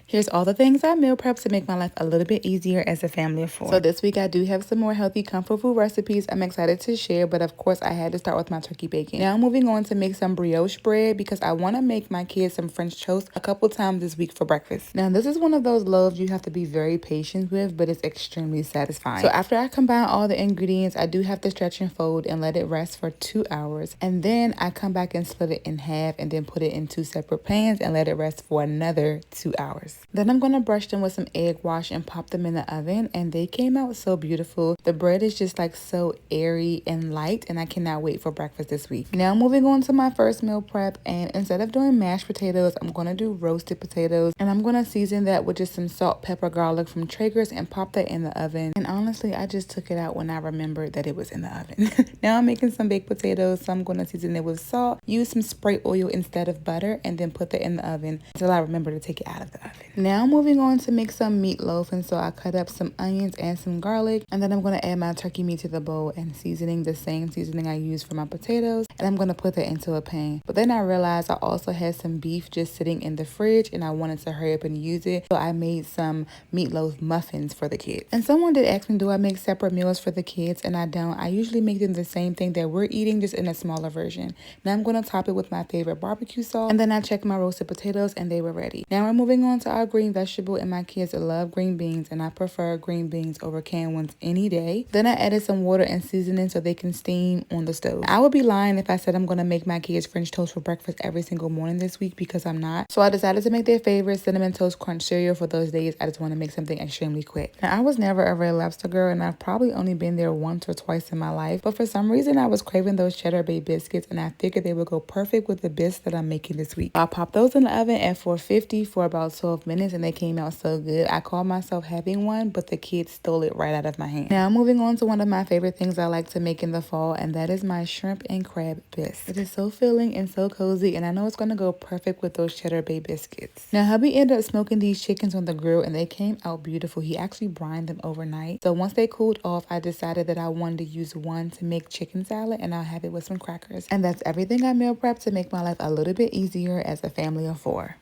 Here's all the things I meal prep to make my life a little bit easier as a family of 4. So this week I do have some more healthy comfort food recipes I'm excited to share, but of course I had to start with my turkey bacon. Now I'm moving on to make some brioche bread because I want to make my kids some French toast a couple times this week for breakfast. Now this is one of those loaves you have to be very patient with, but it's extremely satisfying. So after I combine all the ingredients, I do have to stretch and fold and let it rest for 2 hours. And then I come back and split it in half and then put it in 2 separate pans and let it rest for another 2 hours. Then I'm going to brush them with some egg wash and pop them in the oven, and they came out so beautiful. The bread is just like so airy and light, and I cannot wait for breakfast this week. Now moving on to my first meal prep, and instead of doing mashed potatoes, I'm going to do roasted potatoes, and I'm going to season that with just some salt, pepper, garlic from Traeger's and pop that in the oven. And honestly, I just took it out when I remembered that it was in the oven. Now I'm making some baked potatoes, so I'm going to season it with salt, use some spray oil instead of butter, and then put that in the oven until I remember to take it out of the oven. Now moving on to make some meatloaf, and so I cut up some onions and some garlic, and then I'm going to add my turkey meat to the bowl and seasoning the same seasoning I used for my potatoes, and I'm going to put that into a pan. But then I realized I also had some beef just sitting in the fridge and I wanted to hurry up and use it, so I made some meatloaf muffins for the kids. And someone did ask me, do I make separate meals for the kids? And I don't. I usually make them the same thing that we're eating, just in a smaller version. Now I'm going to top it with my favorite barbecue sauce, and then I checked my roasted potatoes and they were ready. Now we're moving on to our green vegetable, and my kids love green beans, and I prefer green beans over canned ones any day. Then I added some water and seasoning so they can steam on the stove. I would be lying if I said I'm going to make my kids French toast for breakfast every single morning this week, because I'm not. So I decided to make their favorite Cinnamon Toast Crunch cereal for those days I just want to make something extremely quick. Now I was never a Red Lobster girl, and I've probably only been there once or twice in my life, but for some reason I was craving those Cheddar Bay biscuits, and I figured they would go perfect with the bits that I'm making this week. I popped those in the oven at 450 for about 12 minutes, and they came out so good. I called myself having one, but the kids stole it right out of my hand. Now moving on to one of my favorite things I like to make in the fall, and that is my shrimp and crab bisque. It is so filling and so cozy, and I know it's going to go perfect with those Cheddar Bay biscuits. Now hubby ended up smoking these chickens on the grill, and they came out beautiful. He actually brined them overnight. So once they cooled off, I decided that I wanted to use one to make chicken salad, and I'll have it with some crackers. And that's everything I meal prep to make my life a little bit easier as a family of 4.